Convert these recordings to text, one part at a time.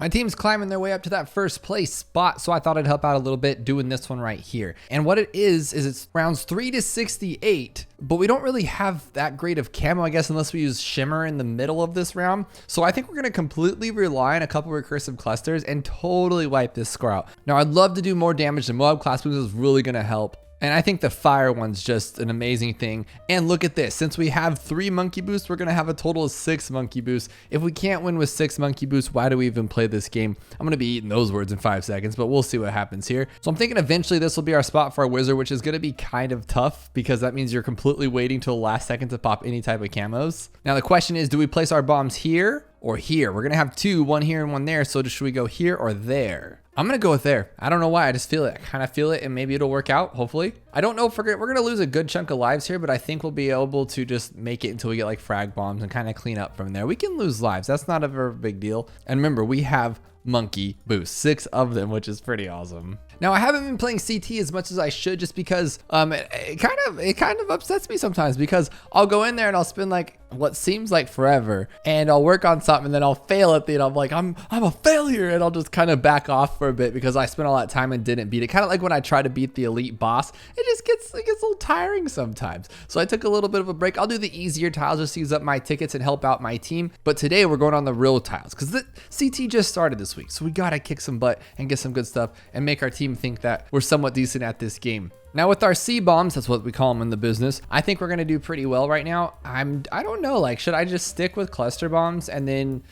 My team's climbing their way up to that first place spot, so I thought I'd help out a little bit doing this one right here. And what it is it's rounds 3 to 68, but we don't really have that great of camo, I guess, unless we use shimmer in the middle of this round. So I think we're gonna completely rely on a couple recursive clusters and totally wipe this score out. Now, I'd love to do more damage to Moab class boost is really gonna help. And I think the fire one's just an amazing thing. And look at this, since we have 3 monkey boosts, we're gonna have a total of 6 monkey boosts. If we can't win with 6 monkey boosts, why do we even play this game? I'm gonna be eating those words in 5 seconds, but we'll see what happens here. So I'm thinking eventually this will be our spot for our wizard, which is gonna be kind of tough because that means you're completely waiting till the last second to pop any type of camos. Now the question is, do we place our bombs here or here? We're gonna have 2, one here and one there. So should we go here or there? I'm gonna go with there. I don't know why, I just feel it. I kind of feel it and maybe it'll work out, hopefully. I don't know if we're gonna lose a good chunk of lives here, but I think we'll be able to just make it until we get like frag bombs and kind of clean up from there. We can lose lives, that's not a very big deal. And remember, we have monkey boosts, 6 of them, which is pretty awesome. Now I haven't been playing CT as much as I should just because it kind of upsets me sometimes because I'll go in there and I'll spend like what seems like forever and I'll work on something and then I'll fail at the end. I'm like, I'm a failure, and I'll just kind of back off for a bit because I spent all that time and didn't beat it. Kind of like when I try to beat the elite boss, it gets a little tiring sometimes. So I took a little bit of a break. I'll do the easier tiles just to use up my tickets and help out my team. But today we're going on the real tiles because the CT just started this week. So we gotta kick some butt and get some good stuff and make our team think that we're somewhat decent at this game. Now with our C bombs, that's what we call them in the business, I think we're gonna do pretty well right now. I don't know, like, should I just stick with cluster bombs and then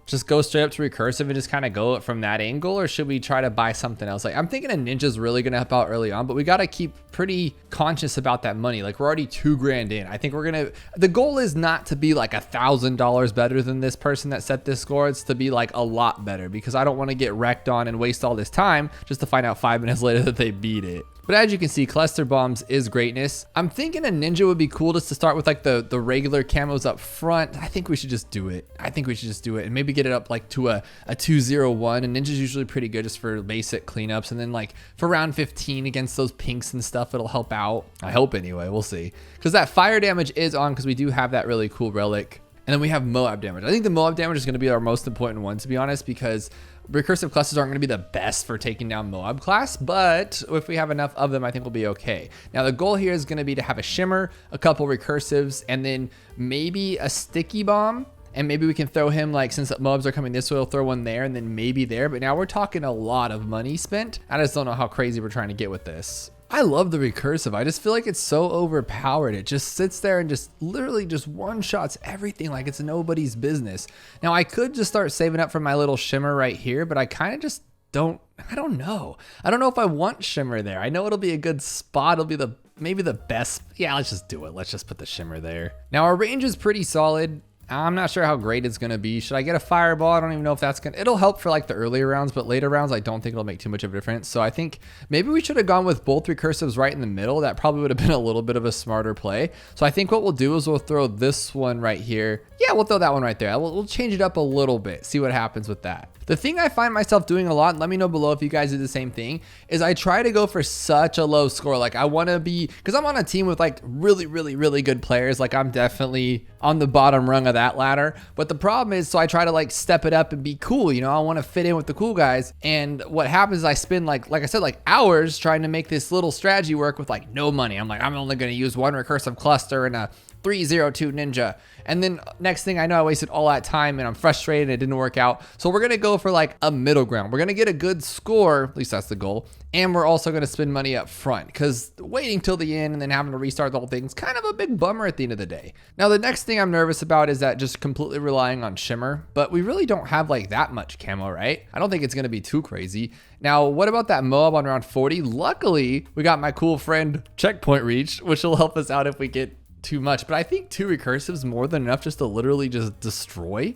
just go straight up to recursive and just kind of go from that angle, or should we try to buy something else? Like, I'm thinking a ninja's really gonna help out early on, but we gotta keep pretty conscious about that money. Like, we're already 2 grand in. I think the goal is not to be like $1,000 better than this person that set this score. It's to be like a lot better because I don't want to get wrecked on and waste all this time just to find out 5 minutes later that they beat it. But as you can see, cluster bombs is greatness. I'm thinking a ninja would be cool just to start with like the regular camos up front. I think we should just do it. And maybe get it up like to a 201. And ninja's usually pretty good just for basic cleanups. And then like for round 15 against those pinks and stuff, it'll help out. I hope anyway, we'll see. Because that fire damage is on because we do have that really cool relic. And then we have Moab damage. I think the Moab damage is going to be our most important one, to be honest, because recursive clusters aren't going to be the best for taking down Moab class, but if we have enough of them, I think we'll be okay. Now the goal here is going to be to have a shimmer, a couple recursives, and then maybe a sticky bomb. And maybe we can throw him, like, since Moabs are coming this way, we'll throw one there and then maybe there. But now we're talking a lot of money spent. I just don't know how crazy we're trying to get with this. I love the recursive. I just feel like it's so overpowered. It just sits there and just literally just one-shots everything like it's nobody's business. Now I could just start saving up for my little shimmer right here, but I kind of just I don't know. I don't know if I want shimmer there. I know it'll be a good spot. It'll be maybe the best. Yeah, let's just do it. Let's just put the shimmer there. Now our range is pretty solid. I'm not sure how great it's gonna be. Should I get a fireball? I don't even know if that's it'll help for like the earlier rounds, but later rounds, I don't think it'll make too much of a difference. So I think maybe we should have gone with both recursives right in the middle. That probably would have been a little bit of a smarter play. So I think what we'll do is we'll throw this one right here. Yeah, we'll throw that one right there. We'll change it up a little bit, see what happens with that. The thing I find myself doing a lot, and let me know below if you guys do the same thing, is I try to go for such a low score. Like I want to be, because I'm on a team with like really, really, really good players. Like I'm definitely on the bottom rung of that ladder. But the problem is, so I try to like step it up and be cool. You know, I want to fit in with the cool guys. And what happens is I spend like I said, like hours trying to make this little strategy work with like no money. I'm like, I'm only going to use one recursive cluster and a 302 ninja. And then next thing I know, I wasted all that time and I'm frustrated and it didn't work out. So we're going to go for like a middle ground. We're going to get a good score, at least that's the goal. And we're also going to spend money up front because waiting till the end and then having to restart the whole thing is kind of a big bummer at the end of the day. Now, the next thing I'm nervous about is that just completely relying on shimmer, but we really don't have like that much camo, right? I don't think it's going to be too crazy. Now, what about that Moab on round 40? Luckily, we got my cool friend checkpoint reach, which will help us out if we get too much, but I think 2 recursives more than enough just to literally just destroy.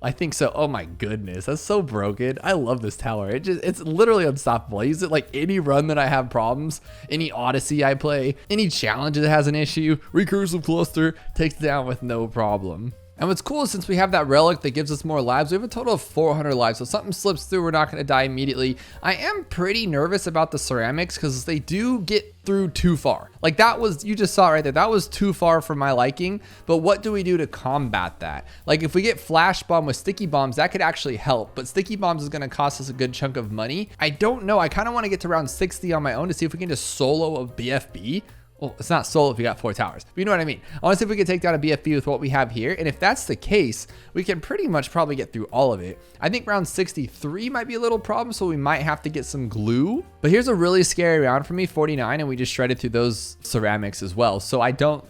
I think so. Oh my goodness, that's so broken. I love this tower. It's literally unstoppable. I use it like any run that I have problems, any Odyssey I play, any challenge that has an issue, recursive cluster takes it down with no problem. And what's cool is since we have that relic that gives us more lives, we have a total of 400 lives. So if something slips through, we're not going to die immediately. I am pretty nervous about the ceramics because they do get through too far. Like that was, you just saw it right there. That was too far for my liking. But what do we do to combat that? Like if we get flash bomb with sticky bombs, that could actually help. But sticky bombs is going to cost us a good chunk of money. I don't know. I kind of want to get to round 60 on my own to see if we can just solo a BFB. Well, it's not solo if you got 4 towers, but you know what I mean. I want to see if we can take down a BFB with what we have here. And if that's the case, we can pretty much probably get through all of it. I think round 63 might be a little problem, so we might have to get some glue. But here's a really scary round for me, 49, and we just shredded through those ceramics as well. So I don't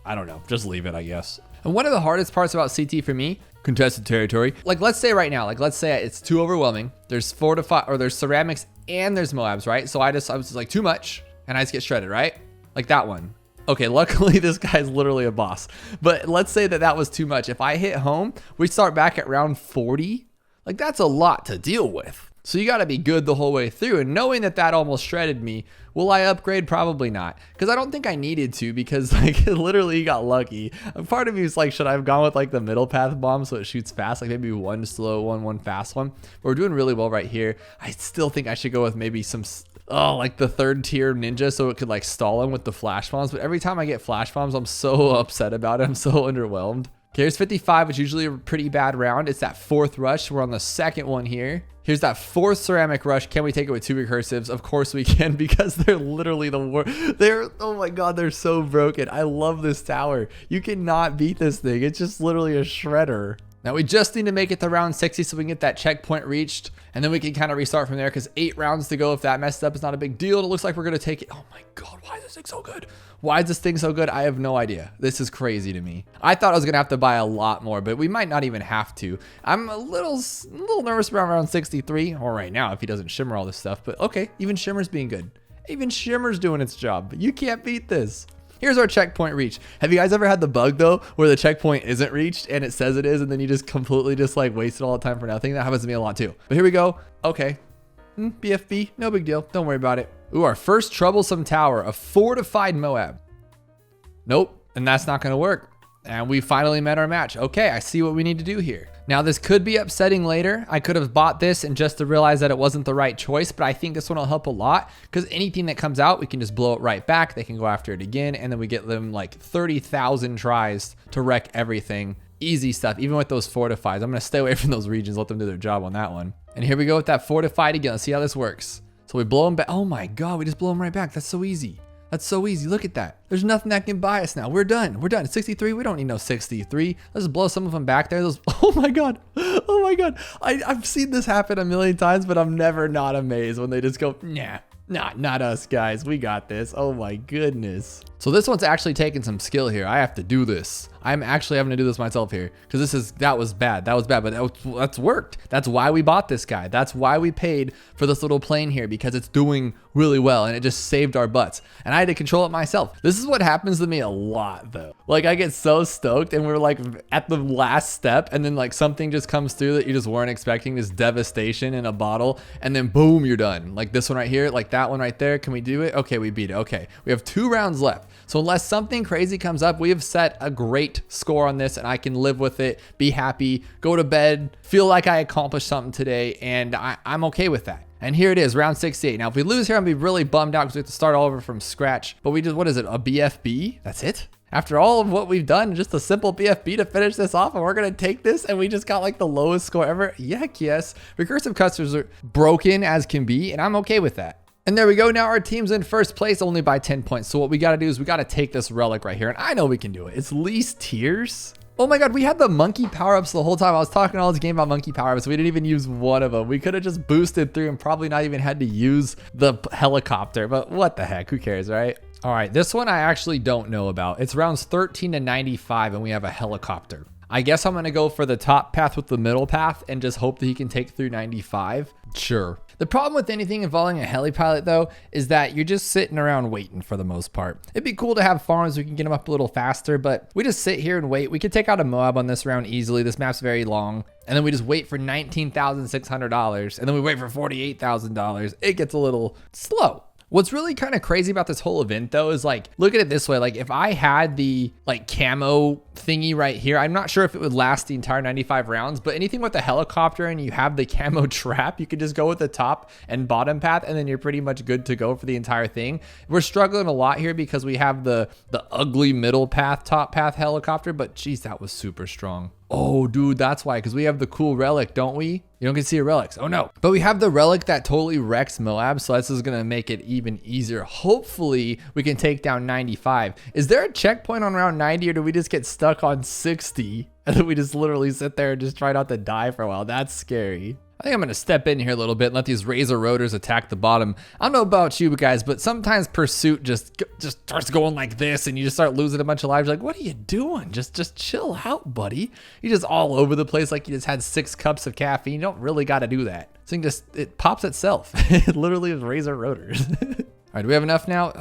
know, just leave it, I guess. And one of the hardest parts about CT for me, contested territory, like let's say right now, like let's say it's too overwhelming. There's 4 to 5, or there's ceramics and there's Moabs, right? So I was just like too much and I just get shredded, right? Like that one. Okay, luckily this guy's literally a boss. But let's say that was too much. If I hit home, we start back at round 40. Like that's a lot to deal with. So you got to be good the whole way through. And knowing that almost shredded me, will I upgrade? Probably not. Because I don't think I needed to, because like literally he got lucky. Part of me is like, should I have gone with like the middle path bomb so it shoots fast? Like maybe one slow one, one fast one. But we're doing really well right here. I still think I should go with maybe some... like the 3rd tier ninja so it could like stall him with the flash bombs. But every time I get flash bombs, I'm so upset about it. I'm so underwhelmed. Okay, here's 55, which is usually a pretty bad round. It's that 4th rush. We're on the 2nd one here. Here's that 4th ceramic rush. Can we take it with 2 recursives? Of course we can, because they're literally the worst. Oh my God, they're so broken. I love this tower. You cannot beat this thing. It's just literally a shredder. Now we just need to make it to round 60 so we can get that checkpoint reached, and then we can kind of restart from there, because 8 rounds to go. If that messed up, it's not a big deal. It looks like we're going to take it. Oh my God, why is this thing so good? Why is this thing so good? I have no idea. This is crazy to me. I thought I was going to have to buy a lot more, but we might not even have to. I'm a little nervous around round 63, or right now if he doesn't shimmer all this stuff, but okay, even shimmer's being good. Even shimmer's doing its job. You can't beat this. Here's our checkpoint reach. Have you guys ever had the bug though, where the checkpoint isn't reached and it says it is, and then you just completely just like wasted all the time for nothing? That happens to me a lot too. But here we go. Okay. BFB, no big deal. Don't worry about it. Ooh, our first troublesome tower, a fortified Moab. Nope, and that's not gonna work. And we finally met our match. Okay, I see what we need to do here. Now this could be upsetting later. I could have bought this and just to realize that it wasn't the right choice, but I think this one will help a lot, because anything that comes out, we can just blow it right back. They can go after it again, and then we get them like 30,000 tries to wreck everything. Easy stuff, even with those fortifies. I'm gonna stay away from those regions, let them do their job on that one. And here we go with that fortified again. Let's see how this works. So we blow them back. Oh my God, we just blow them right back. That's so easy. That's so easy. Look at that. There's nothing that can buy us now. We're done. We're done. 63. We don't need no 63. Let's blow some of them back there. Oh my God. Oh my God. I've seen this happen a million times, but I'm never not amazed when they just go, nah, not us guys. We got this. Oh my goodness. So this one's actually taking some skill here. I have to do this. I'm actually having to do this myself here, because that was bad, but that's worked. That's why we bought this guy. That's why we paid for this little plane here, because it's doing really well and it just saved our butts. And I had to control it myself. This is what happens to me a lot though. Like I get so stoked and we're like at the last step, and then like something just comes through that you just weren't expecting, this devastation in a bottle, and then boom, you're done. Like this one right here, like that one right there. Can we do it? Okay, we beat it. Okay, we have 2 rounds left. So unless something crazy comes up, we have set a great score on this, and I can live with it, be happy, go to bed, feel like I accomplished something today, and I'm okay with that. And here it is, round 68. Now, if we lose here, I'm gonna be really bummed out because we have to start all over from scratch. But we just, what is it, a BFB? That's it? After all of what we've done, just a simple BFB to finish this off, and we're gonna take this, and we just got like the lowest score ever? Heck yes. Recursive customers are broken as can be, and I'm okay with that. And there we go. Now our team's in first place only by 10 points. So what we got to do is we got to take this relic right here. And I know we can do it. It's least tiers. Oh my God, we had the monkey power-ups the whole time. I was talking all this game about monkey power-ups. We didn't even use one of them. We could have just boosted through and probably not even had to use the helicopter. But what the heck? Who cares, right? All right, this one I actually don't know about. It's rounds 13 to 95 and we have a helicopter. I guess I'm going to go for the top path with the middle path and just hope that he can take through 95. Sure. The problem with anything involving a heli pilot though is that you're just sitting around waiting for the most part. It'd be cool to have farms we can get them up a little faster, but we just sit here and wait. We could take out a Moab on this round easily. This map's very long. And then we just wait for $19,600 and then we wait for $48,000. It gets a little slow. What's really kind of crazy about this whole event though is like, look at it this way. Like if I had the like camo thingy right here, I'm not sure if it would last the entire 95 rounds, but anything with the helicopter and you have the camo trap, you could just go with the top and bottom path and then you're pretty much good to go for the entire thing. We're struggling a lot here because we have the ugly middle path, top path helicopter, but geez, that was super strong. Oh, dude, that's why, because we have the cool relic, don't we? You don't get to see a relics. Oh, no. But we have the relic that totally wrecks Moab, so this is going to make it even easier. Hopefully, we can take down 95. Is there a checkpoint on round 90, or do we just get stuck on 60? And then we just literally sit there and just try not to die for a while? That's scary. I think I'm going to step in here a little bit and let these razor rotors attack the bottom. I don't know about you guys, but sometimes Pursuit just starts going like this and you just start losing a bunch of lives. You're like, what are you doing? Just chill out, buddy. You're just all over the place like you just had 6 cups of caffeine. You don't really got to do that. This thing it pops itself. It literally is razor rotors. All right, do we have enough now?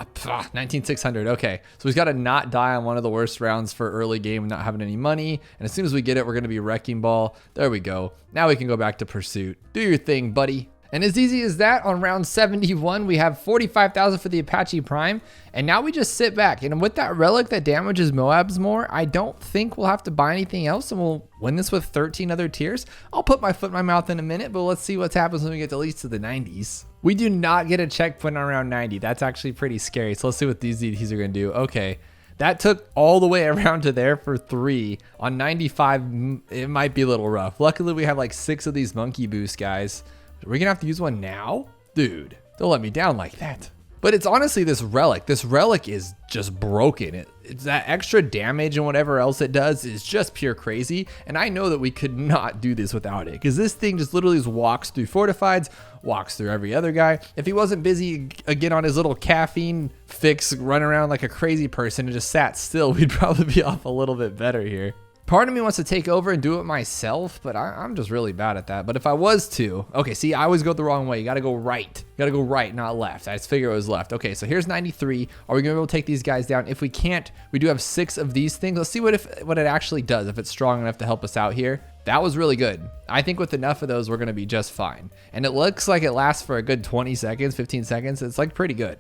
19,600, okay. So we've got to not die on one of the worst rounds for early game and not having any money. And as soon as we get it, we're gonna be Wrecking Ball. There we go. Now we can go back to Pursuit. Do your thing, buddy. And as easy as that, on round 71, we have 45,000 for the Apache Prime. And now we just sit back. And with that relic that damages Moabs more, I don't think we'll have to buy anything else. And we'll win this with 13 other tiers. I'll put my foot in my mouth in a minute, but let's see what happens when we get at least to the 90s. We do not get a checkpoint on round 90. That's actually pretty scary. So let's see what these DTs are going to do. Okay. That took all the way around to there for 3. On 95, it might be a little rough. Luckily, we have like 6 of these monkey boost guys. We're gonna have to use one now? Dude, don't let me down like that. But it's honestly this relic. This relic is just broken. It's that extra damage and whatever else it does is just pure crazy. And I know that we could not do this without it because this thing just literally walks through fortifieds, walks through every other guy. If he wasn't busy again on his little caffeine fix, running around like a crazy person and just sat still, we'd probably be off a little bit better here. Part of me wants to take over and do it myself, but I'm just really bad at that. But if I was to, okay, see, I always go the wrong way. You gotta go right. You gotta go right, not left. I just figure it was left. Okay, so here's 93. Are we gonna be able to take these guys down? If we can't, we do have 6 of these things. Let's see what it actually does, if it's strong enough to help us out here. That was really good. I think with enough of those, we're gonna be just fine. And it looks like it lasts for a good 20 seconds, 15 seconds. It's like pretty good.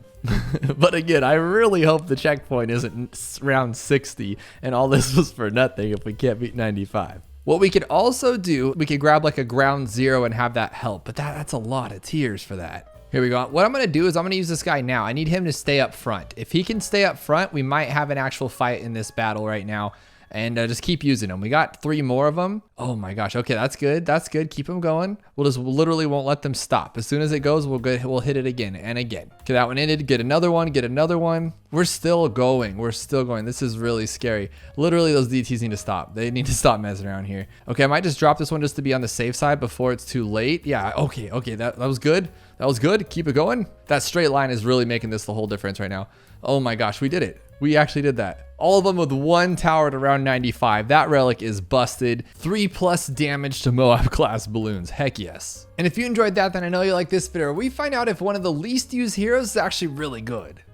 But again, I really hope the checkpoint isn't round 60 and all this was for nothing if we can't beat 95. What we could also do, we could grab like a ground 0 and have that help, but that's a lot of tiers for that. Here we go. What I'm going to do is I'm going to use this guy now. I need him to stay up front. If he can stay up front, we might have an actual fight in this battle right now. And just keep using them. We got 3 more of them. Oh my gosh. Okay, that's good. That's good. Keep them going. We'll just literally won't let them stop. As soon as it goes, we'll hit it again and again. Okay, that one ended. Get another one. Get another one. We're still going. We're still going. This is really scary. Literally, those DTs need to stop. They need to stop messing around here. Okay, I might just drop this one just to be on the safe side before it's too late. Yeah, okay. That was good. That was good. Keep it going. That straight line is really making this the whole difference right now. Oh my gosh, we did it. We actually did that. All of them with 1 tower at around 95. That relic is busted. 3+ damage to Moab class balloons. Heck yes. And if you enjoyed that, then I know you like this video. We find out if one of the least used heroes is actually really good.